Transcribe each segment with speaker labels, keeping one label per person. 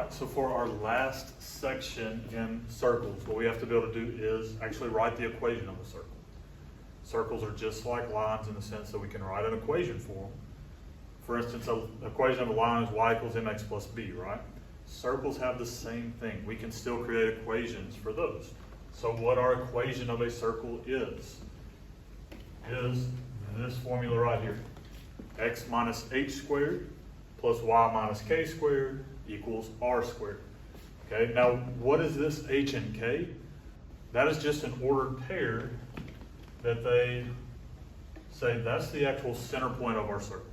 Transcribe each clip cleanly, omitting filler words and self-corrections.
Speaker 1: right, so for our last section in circles, what we have to be able to do is actually write the equation of a circle. Circles are just like lines in the sense that we can write an equation for them. For instance, an equation of a line is y equals mx plus b, right? Circles have the same thing. We can still create equations for those. So what our equation of a circle is this formula right here. X minus h squared plus y minus k squared equals r squared. Okay, now what is this h and k? That is just an ordered pair that they say that's the actual center point of our circle.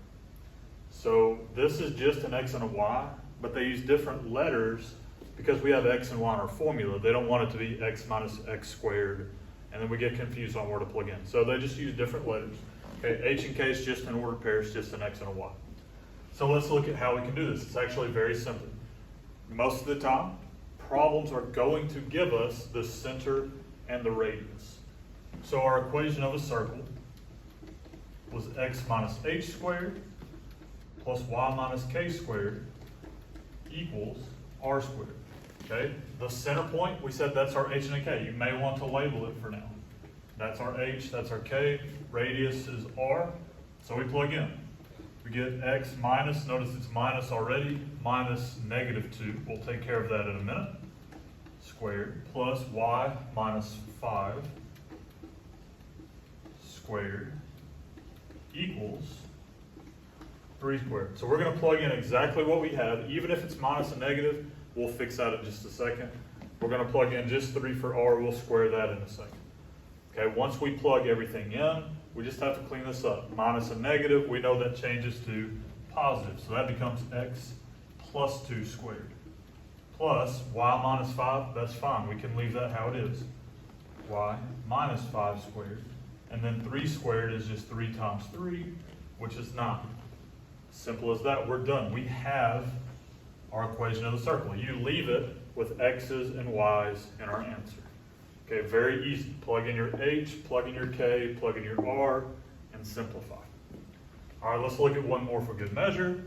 Speaker 1: So this is just an x and a y, but they use different letters because we have x and y in our formula. They don't want it to be x minus x squared, and then we get confused on where to plug in. So they just use different letters. Okay, h and k is just an ordered pair, it's just an x and a y. So let's look at how we can do this. It's actually very simple. Most of the time, problems are going to give us the center and the radius. So our equation of a circle was x minus h squared plus y minus k squared equals r squared. Okay, the center point, we said that's our h and a k. You may want to label it for now. That's our h, that's our k, radius is r, so we plug in. We get x minus, notice it's minus already, minus -2, we'll take care of that in a minute, squared, plus y minus 5 squared equals 3 squared. So we're going to plug in exactly what we have, even if it's minus a negative, we'll fix that in just a second. We're going to plug in just 3 for r, we'll square that in a second. Okay, once we plug everything in, we just have to clean this up. Minus a negative, we know that changes to positive, so that becomes x plus 2 squared. Plus y minus 5, that's fine, we can leave that how it is. Y minus 5 squared, and then 3 squared is just 3 times 3, which is 9. Simple as that, we're done. We have our equation of the circle. You leave it with x's and y's in our answer. Okay, very easy. Plug in your h, plug in your k, plug in your r, and simplify. All right, let's look at one more for good measure.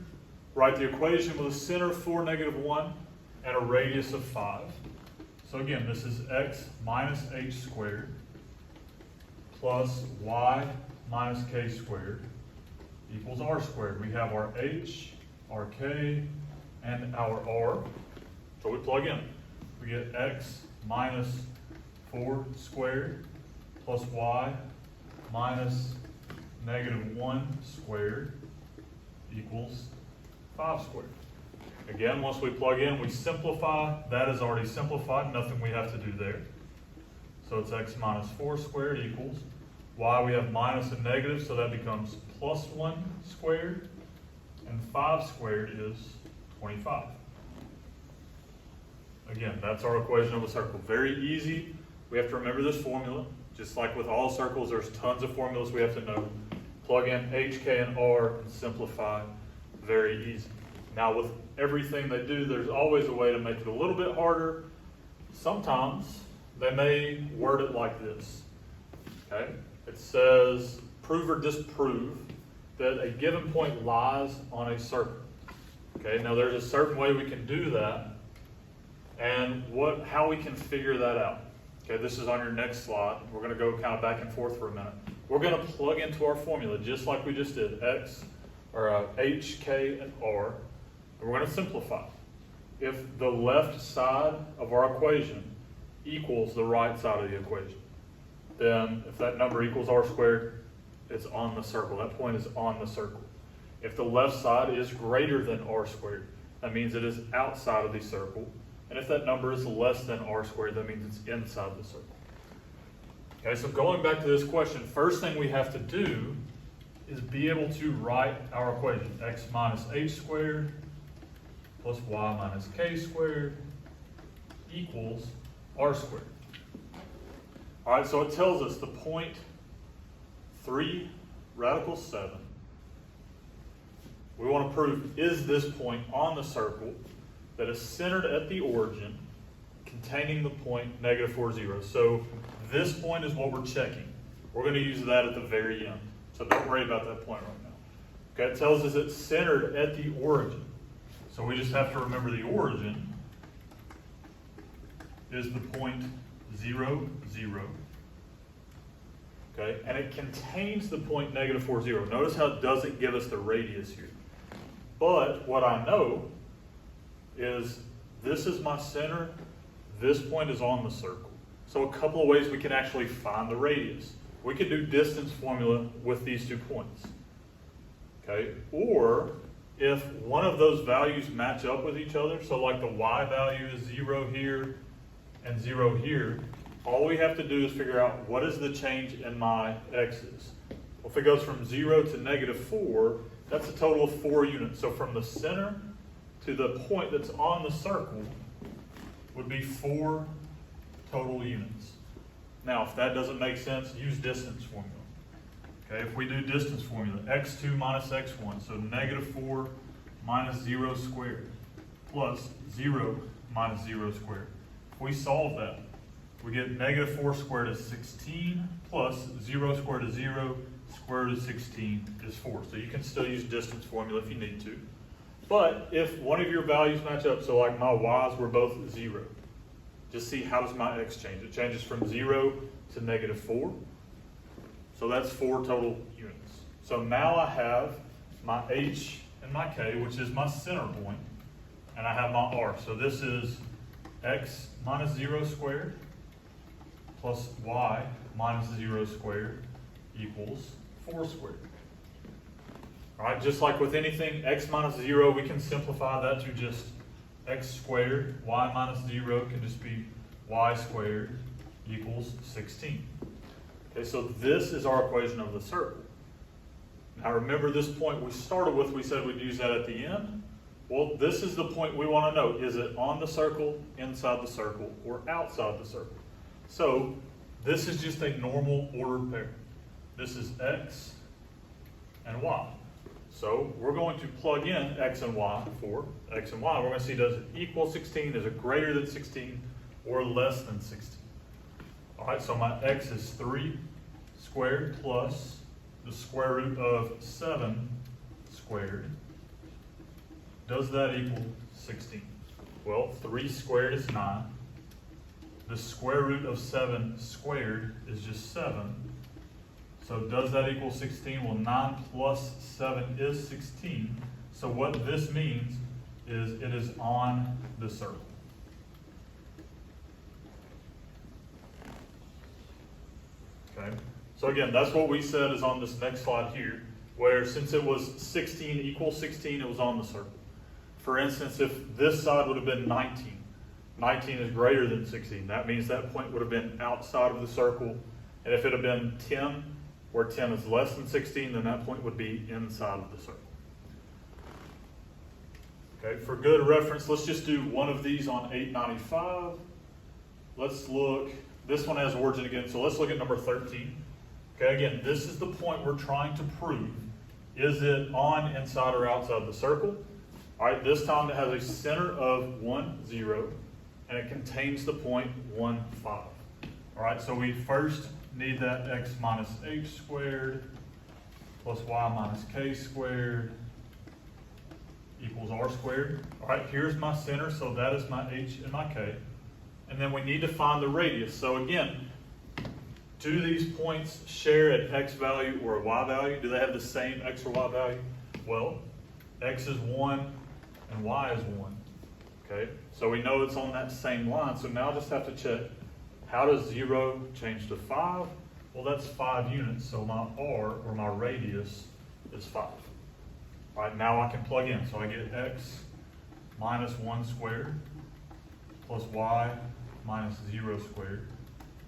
Speaker 1: Write the equation with a center of 4, -1, and a radius of 5. So again, this is x minus h squared plus y minus k squared equals r squared. We have our h, our k, and our r. So we plug in. We get x minus 4 squared plus y minus -1 squared equals 5 squared. Again, once we plug in, we simplify. That is already simplified, nothing we have to do there. So it's x minus 4 squared equals y, we have minus and negative, so that becomes plus 1 squared, and 5 squared is 25. Again, that's our equation of a circle. Very easy. We have to remember this formula. Just like with all circles, there's tons of formulas we have to know. Plug in h, k, and r and simplify. Very easy. Now with everything they do, there's always a way to make it a little bit harder. Sometimes they may word it like this. Okay? It says, prove or disprove that a given point lies on a circle. Okay, now there's a certain way we can do that, and how we can figure that out. Okay, this is on your next slide. We're going to go kind of back and forth for a minute. We're going to plug into our formula just like we just did, h, k, and r, and we're going to simplify. If the left side of our equation equals the right side of the equation, then if that number equals r squared, it's on the circle. That point is on the circle. If the left side is greater than r squared, that means it is outside of the circle. And if that number is less than r squared, that means it's inside the circle. Okay, so going back to this question, first thing we have to do is be able to write our equation. X minus h squared plus y minus k squared equals r squared. All right, so it tells us the point 3 radical 7. We want to prove, is this point on the circle that is centered at the origin containing the point -4, 0. So this point is what we're checking. We're going to use that at the very end. So don't worry about that point right now. Okay, it tells us it's centered at the origin. So we just have to remember the origin is the point 0, 0. Okay, and it contains the point negative 4, 0. Notice how it doesn't give us the radius here. But what I know is this is my center, this point is on the circle. So a couple of ways we can actually find the radius. We could do distance formula with these 2 points. Okay, or if one of those values match up with each other, so like the y value is 0 here and 0 here, all we have to do is figure out what is the change in my x's. Well, if it goes from 0 to negative 4, that's a total of 4 units. So from the center to the point that's on the circle would be 4 total units. Now, if that doesn't make sense, use distance formula. Okay, if we do distance formula, x2 minus x1, so negative 4 minus 0 squared plus 0 minus 0 squared. If we solve that, we get negative 4 squared is 16 plus 0 squared is 0, square root of 16 is 4. So you can still use distance formula if you need to. But if one of your values match up, so like my y's were both 0, just see how does my x change. It changes from 0 to negative 4. So that's 4 total units. So now I have my h and my k, which is my center point, and I have my r. So this is x minus 0 squared plus y minus 0 squared equals 4 squared. All right, just like with anything, x minus 0, we can simplify that to just x squared. Y minus 0 can just be y squared equals 16. Okay, so this is our equation of the circle. Now remember this point we started with, we said we'd use that at the end. Well, this is the point we want to know. Is it on the circle, inside the circle, or outside the circle? So this is just a normal ordered pair. This is x and y. So we're going to plug in x and y for x and y. We're going to see, does it equal 16, is it greater than 16, or less than 16? All right, so my x is 3 squared plus the square root of 7 squared. Does that equal 16? Well, 3 squared is 9. The square root of 7 squared is just 7. So does that equal 16? Well, 9 plus 7 is 16. So what this means is it is on the circle. Okay, so again, that's what we said is on this next slide here, where since it was 16 equals 16, it was on the circle. For instance, if this side would have been 19, 19 is greater than 16. That means that point would have been outside of the circle. And if it had been 10, where 10 is less than 16, then that point would be inside of the circle. Okay, for good reference, let's just do one of these on 895. Let's look, this one has origin again, so let's look at number 13. Okay, again, this is the point we're trying to prove. Is it on, inside, or outside the circle? All right, this time it has a center of 1, 0, and it contains the point 1, 5. All right, so we first need that x minus h squared plus y minus k squared equals r squared. All right, here's my center, so that is my h and my k. And then we need to find the radius. So again, do these points share an x value or a y value? Do they have the same x or y value? Well, x is 1 and y is 1. Okay, so we know it's on that same line. So now I just have to check, how does 0 change to 5? Well, that's 5 units, so my r, or my radius, is 5. All right, now I can plug in. So I get x minus 1 squared plus y minus 0 squared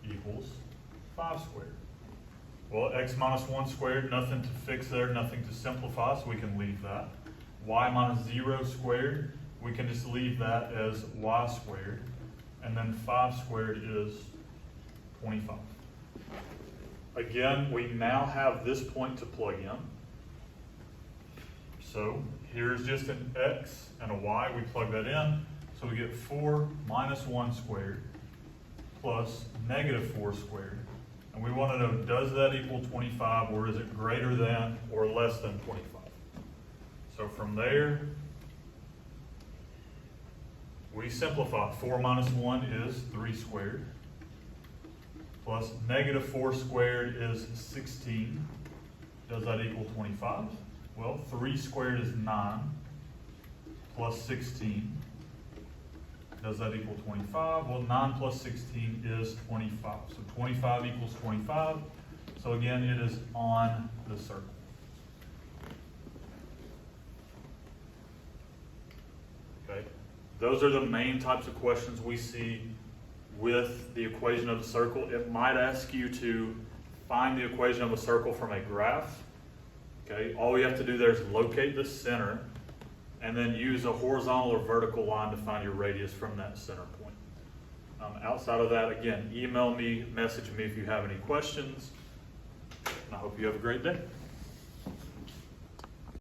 Speaker 1: equals 5 squared. Well, x minus 1 squared, nothing to fix there, nothing to simplify, so we can leave that. Y minus 0 squared, we can just leave that as y squared. And then 5 squared is 25. Again, we now have this point to plug in. So here's just an x and a y. We plug that in. So we get 4 minus 1 squared plus negative 4 squared. And we want to know, does that equal 25, or is it greater than or less than 25? So from there, we simplify. 4 minus 1 is 3 squared. Plus negative 4 squared is 16. Does that equal 25? Well, 3 squared is 9 plus 16. Does that equal 25? Well, 9 plus 16 is 25. So 25 equals 25. So again, it is on the circle. Okay, those are the main types of questions we see with the equation of a circle. It might ask you to find the equation of a circle from a graph. Okay, all you have to do there is locate the center and then use a horizontal or vertical line to find your radius from that center point. Outside of that, again, email me, message me if you have any questions, and I hope you have a great day.